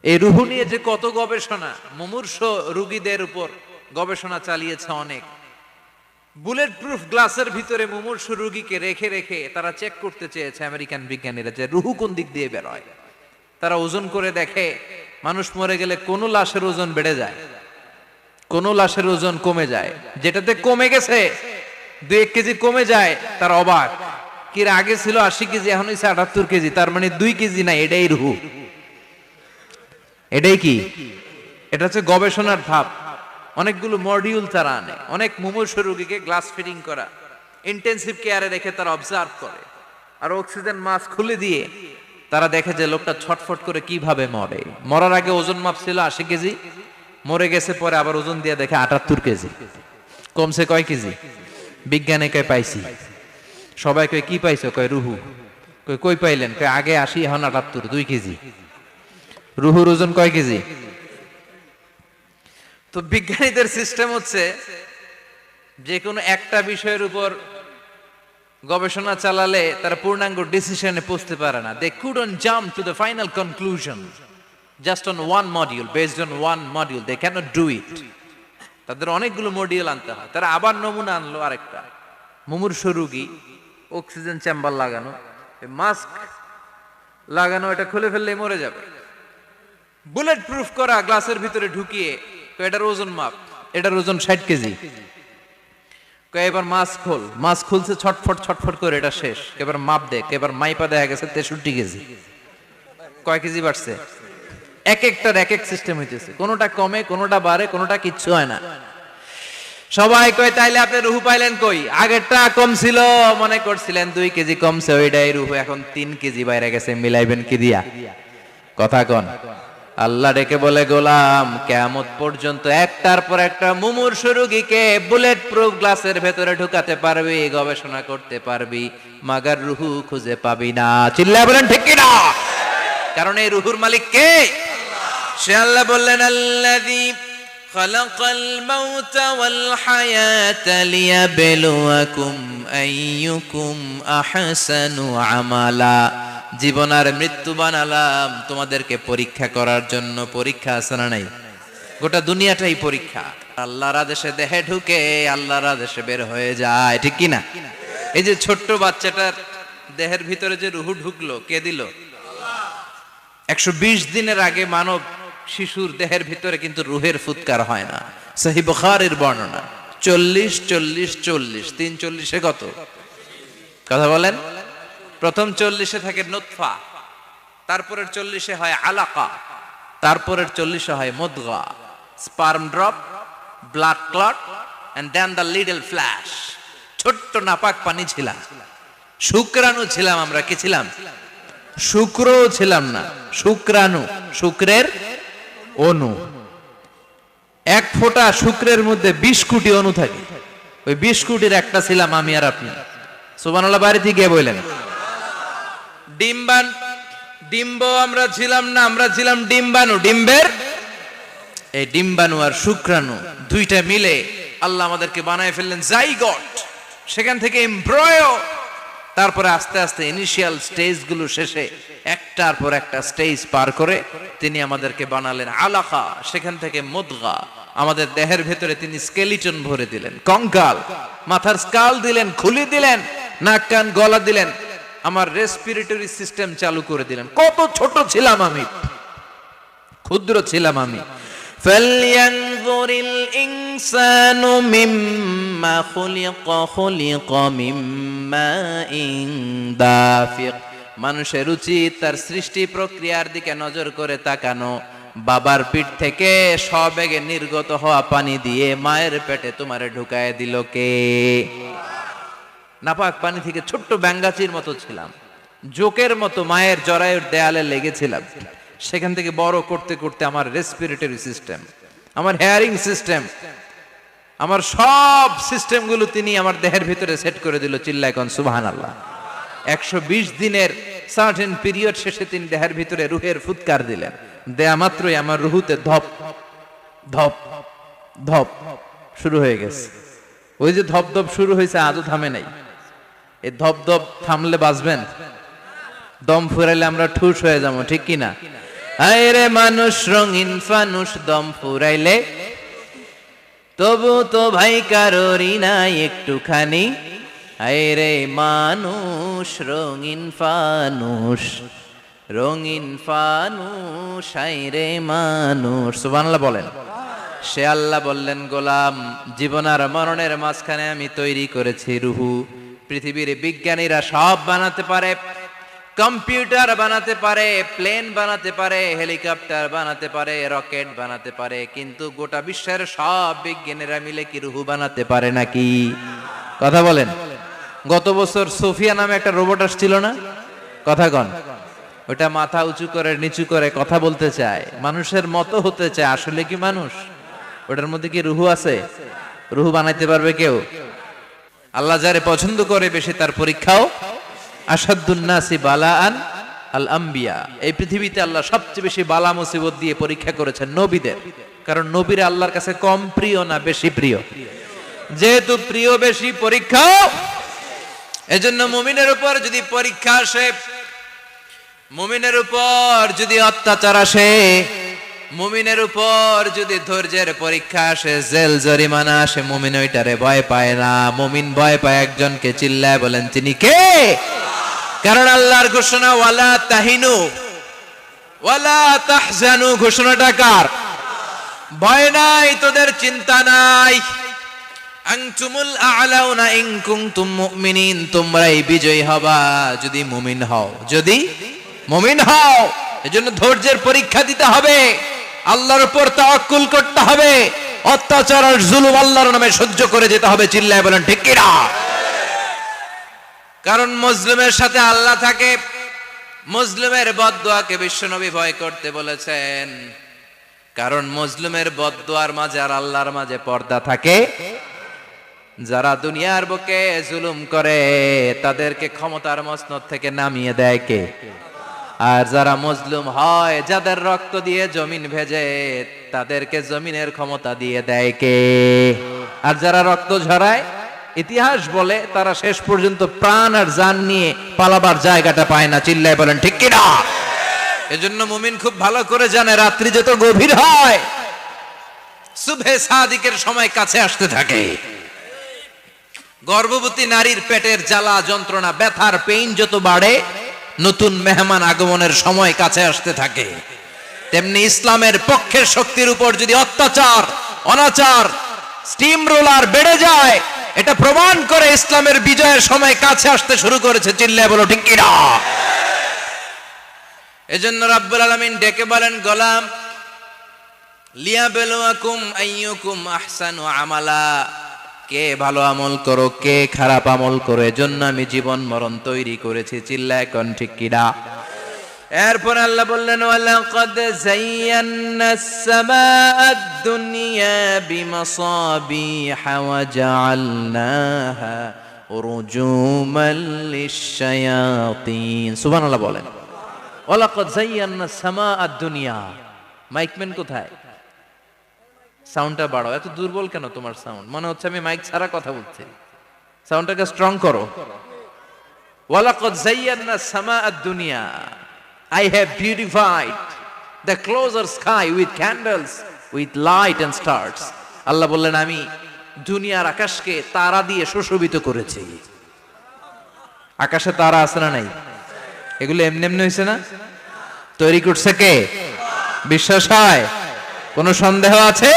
এই রুহু নিয়ে যে কত গবেষণা, মুমূর্ষ রোগীদের উপর গবেষণা চালিয়েছে অনেক। বুলেট প্রুফ গ্লাসের ভিতরে মুমূর্ষ রোগীকে রেখে রেখে তারা চেক করতে চেয়েছে আমেরিকান বিজ্ঞানীরা যে রুহু কোন দিক দিয়ে বের হয়। তারা ওজন করে দেখে মানুষ মরে গেলে কোন লাশের ওজন বেড়ে যায়, কোন লাশের ওজন কমে যায়। যেটাতে কমে গেছে 2-1 কেজি কমে যায়, তার অবাক। কি আগে ছিল 80 কেজি, এখন হয়েছে 78 কেজি, তার মানে 2 কেজি না, এটাই রুহু। এটাই কি? এটা হচ্ছে গবেষণার ধাপ। অনেকগুলো মডিউল তারা আনে, অনেক মুমূর্ষ রোগীকে গ্লাস ফিটিং করা, ইন্টেন্সিভ কেয়ারে রেখে তারা অবজার্ভ করে, আর অক্সিজেন মাস্ক খুলে দিয়ে তারা দেখে যে লোকটা ছটফট করে কিভাবে মরে। মরার আগে ওজন মাপ ছিল 80 কেজি, মরে গেছে পরে আবার ওজন দিয়ে দেখে 78 কেজি। কমছে কয় কেজি? বিজ্ঞানে কয় পাইছি। সবাই কয় কি পাইছো? কয় রুহু। কই পাইলেন? কয় আগে 80, এখন 78, 2 কেজি। রুহুর ওজন কয় কেজি? তো বিজ্ঞানীদের সিস্টেম হচ্ছে যে কোনো একটা বিষয়ের উপর গবেষণা চালালে তারা পূর্ণাঙ্গ ডিসিশনে পৌঁছতে পারে না। They couldn't jump to the final conclusion just on one module, based on one module. They cannot do it. তাদের অনেকগুলো মডিউল আনতে হয়। তারা আবার নমুনা আনলো আরেকটা মুমূর্ষ রোগী, অক্সিজেন চেম্বার লাগানো, মাস্ক লাগানো, এটা খুলে ফেললে মরে যাবে। বুলেট প্রুফ করা গ্লাসের ভিতরে ঢুকিয়ে এটার ওজন মাপ, এটার ওজন 60 কেজি। এবার মাস্ক খোল, মাস্ক খুলছে ছটফট ছটফট করে, এটা শেষ। এবার মাপ দেখ, এবার মাইপা দেখা গেছে 63 কেজি। কয় কেজি বাড়ছে? এক একটার এক এক সিস্টেম হইতেছে, কোনোটা কমে, কোনোটা বাড়ে, কোনোটা কিচ্ছু হয় না। সবাই কয় তাইলে আপনি রুহু পাইলেন কই? আগেরটা কম ছিল, মনে করছিলেন 2 কেজি কমছে, ওইটাই রুহু। এখন 3 কেজি বাইরে গেছে, মিলাইবেন কি দিয়া? কথা কন। আল্লাহ ডেকে বলে, গোলাম কিয়ামত পর্যন্ত একটার পর একটা মুমূর্ষ রোগীকে বুলেট প্রুফ গ্লাসের ভেতরে ঢুকাতে পারবি, গবেষণা করতে পারবি, মাগার রুহু খুঁজে পাবি না। চিল্লায় বলেন ঠিক কি না? কারণ এই রুহুর মালিক কে? সে আল্লাহ বললেন, আল্লাযী খালাকাল মাউতা ওয়াল হায়াতা লিয়াবলুয়াকুম আইয়ুকুম আহসানু আমালা। জীবন আর মৃত্যু বানালাম তোমাদেরকে পরীক্ষা করার জন্য। পরীক্ষা আছে না নাই? গোটা দুনিয়াটাই পরীক্ষা। আল্লাহর আদেশে দেহে ঢুকে, আল্লাহর আদেশে বের হয়ে যায়, ঠিক কি না? এই যে ছোট্ট বাচ্চাটার দেহের ভিতরে যে রুহু ঢুকলো, কে দিল? 120 দিনের আগে মানব শিশুর দেহের ভিতরে কিন্তু রুহের ফুৎকার হয় না। সহিহ বুখারীর বর্ণনা 40 40 40, 3 কত? কথা বলেন। প্রথম 40 থাকে নুতফা, তারপরের 40 হয় আলাকা, তারপরের 40 হয় মুদগা, sperm drop, blood clot, and then the little flesh. ছোট্ট নাপাক পানি ছিলাম, শুক্রাণু ছিলাম আমরা। কি ছিলাম? শুক্রও ছিলাম না, শুক্রাণু, শুক্রের অণু। এক ফোঁটা শুক্রের মধ্যে 20 কোটি অণু থাকে। ওই 20 কোটির একটা ছিলাম আমি আর আপনি। সুবহানাল্লাহ, বাড়িতে গিয়ে বললেন। ডিম্ব আমরা ছিলাম না, আমরা ছিলাম ডিম্বাণু। ডিম্বের এই ডিম্বাণু আর শুক্রাণু দুইটা মিলে আল্লাহ আমাদেরকে বানায় ফেললেন জাইগট। সেখান থেকে এমব্রয়ো, তারপরে আস্তে আস্তে ইনিশিয়াল স্টেজগুলো শেষে একটার পর একটা স্টেজ পার করে তিনি আমাদেরকে বানালেন আলাকা। সেখান থেকে মুদগা, আমাদের দেহের ভেতরে তিনি স্কেলিটন ভরে দিলেন, কঙ্কাল, মাথার স্কাল দিলেন, খুলি দিলেন, নাক কান গলা দিলেন, আমার রেসপিরেটরি সিস্টেম চালু করে দিলেন। কত ছোট ছিলাম আমি, ক্ষুদ্র ছিলাম আমি। ফালয়ানজুরিল ইনসানু মিম্মা খুলিকা, খুলিকা মিম্মা দাফিক। মানুষের উচিত তার সৃষ্টি প্রক্রিয়ার দিকে নজর করে তাকানো। বাবার পিঠ থেকে সবেগে নির্গত হওয়া পানি দিয়ে মায়ের পেটে তোমারে ঢুকায় দিল কে? নাপাক পানি থেকে ছোট্ট ব্যাঙ্গাচির মতো ছিলাম, জোকের মতো মায়ের জরায়ুর দেয়ালে লেগেছিলাম। সেখান থেকে বড় করতে করতে আমার রেসপিরেটরি সিস্টেম, আমার হেয়ারিং সিস্টেম, আমার সব সিস্টেমগুলো তিনি আমার দেহের ভিতরে সেট করে দিল। চিল্লায় কোন সুবহানাল্লাহ। 120 দিনের সার্টেন পিরিয়ড শেষে তিনি দেহের ভিতরে রুহের ফুৎকার দিলেন। দেয়া মাত্রই আমার রুহুতে ধপ ধপ ধপ শুরু হয়ে গেছে। ওই যে ধপ ধপ শুরু হয়েছে, আজও থামে নাই। এই ধপ ধপ থামলে বাঁচবেন? দম ফুরাইলে আমরা ঠুস হয়ে যাবো, ঠিক কিনা? আরে মানুষ রঙিন ফানুষ দম ফুরাইলে তবু তো ভাই কারোরই নাই একটুখানি। আরে মানুষ রঙিন ফানুষ, রঙিন ফানুষ, আরে মানুষ। সুবহানাল্লাহ বলেন। সে আল্লাহ বললেন, গোলাম জীবন আর মরণের মাঝখানে আমি তৈরি করেছি রুহু। পৃথিবীর বিজ্ঞানীরা সব বানাতে পারে, কম্পিউটার বানাতে পারে, প্লেন বানাতে পারে, হেলিকপ্টার বানাতে পারে, রকেট বানাতে পারে, কিন্তু গোটা বিশ্বের সব বিজ্ঞানীরা মিলে কি রুহু বানাতে পারে নাকি? কথা বলেন। গত বছর সোফিয়া নামে একটা রোবট আসছিল না? কথা কন। ওটা মাথা উঁচু করে নিচু করে কথা বলতে চায়, মানুষের মতো হতে চায়। আসলে কি মানুষ? ওটার মধ্যে কি রুহু আছে? রুহু বানাইতে পারবে কেউ? আল্লাহ যারে পছন্দ করে বেশি তার পরীক্ষাও। আসাদুন নাসি বালাআন আল আম্বিয়া। এই পৃথিবীতে আল্লাহ সবচেয়ে বেশি বালা মুসিবত দিয়ে পরীক্ষা করেছেন নবীদের। কারণ নবীরা আল্লাহর কাছে কম প্রিয় না বেশি প্রিয়? যেহেতু প্রিয় বেশি, পরীক্ষাও। এজন্য মুমিনের উপর যদি পরীক্ষা আসে, মুমিনের উপর যদি অত্যাচার আসে, মুমিনের উপর যদি ধৈর্যের পরীক্ষা আসে, জেল জরিমানা আসে, মুমিন ওইটারে ভয় পায় না। মুমিন ভয় পায় একজনকে। চিল্লায় বলেন তিনি কে? কারণ আল্লাহর ঘোষণা, ওয়ালা তাহিনু ওয়ালা তাহজানু। ঘোষণাটা কার? ভয় নাই, তোদের চিন্তা নাই। আনতুমুল আ'লাউনা ইন কুনতুম মুমিনিন। তোমরাই বিজয়ী হবা যদি মুমিন হও, যদি মুমিন হও। এজন্য ধৈর্যের পরীক্ষা দিতে হবে, আল্লাহর উপর তাওয়াক্কুল করতে হবে, অত্যাচার আর জুলুম আল্লাহর নামে সহ্য করে যেতে হবে। চিল্লায় বলেন ঠিক কি না? কারণ মজলুমের সাথে আল্লাহ থাকে। মজলুমের বদদুয়াকে বিশ্বনবী ভয় করতে বলেছেন। কারণ মজলুমের বদদুয়ার মাঝে আর আল্লাহর মাঝে পর্দা থাকে। যারা দুনিয়ার বুকে জুলুম করে তাদেরকে ক্ষমতার মসনদ থেকে নামিয়ে দেয় কে? আর যারা মজলুম হয়, যাদের রক্ত দিয়ে জমিন ভেজে, তাদেরকে জমিনের ক্ষমতা দিয়ে দেয় কে? আর যারা রক্ত ঝরায়, ইতিহাস বলে তারা শেষ পর্যন্ত প্রাণ আর জান নিয়ে পালাবার জায়গাটা পায় না। চিল্লায় বলেন ঠিক কি না? এজন্য মুমিন খুব ভালো করে জানে, রাত্রি যত গভীর হয়, সুবহে সাদিকের সময় কাছে আসতে থাকে। গর্ভবতী নারীর পেটের জ্বালা যন্ত্রণা, ব্যথার পেইন যত বাড়ে, নতুন মেহমান আগমনের সময় কাছে আসতে থাকে। তেমনি ইসলামের পক্ষের শক্তির উপর যদি অত্যাচার, অনাচার, স্টিম রোলার বেড়ে যায়, এটা প্রমাণ করে ইসলামের বিজয়ের সময় কাছে আসতে শুরু করেছে। চিল্লায় বলো ঠিক কি না? এজন্য রাব্বুল আলামিন ডেকে বলেন, গোলাম লিয়াবলুয়াকুম আইয়ুকুম আহসানু আমালা। কে ভালো আমল করো, কে খারাপ আমল করো, এজন্য আমি জীবন মরণ তৈরি করেছি। চিল্লায় কোন ঠিক কি না? এরপর আল্লাহ বললেন, ওয়ালাকাদ যায়্যানাস সামাআদ দুনিয়া বিমাসাবিহা ওয়া জাআলনাহা রুজুমান লিশ-শায়াতিন। সুবহানাল্লাহ বলেন। ওয়ালাকাদ যায়্যানাস সামাআদ দুনিয়া। মাইকম্যান কোথায়? সাউন্ডটা বাড়াও। এত দুর্বল কেন তোমার সাউন্ড? মনে হচ্ছে আমি মাইক ছাড়া কথা বলছি। সাউন্ডটাকে স্ট্রং করো। ওয়ালাকাদ যায়্যানাস সামাআদ দুনিয়া। I have beautified the closer sky with candles, with light and stars. আল্লাহ বললেন, আমি দুনিয়ার আকাশকে তারা দিয়ে সুশোভিত করেছি। আকাশে তারা আছে না নাই? এগুলো এমনি এমনি হয়েছে না? তৈরি করছে কে? বিশ্বাস হয়? কোনো সন্দেহ আছে?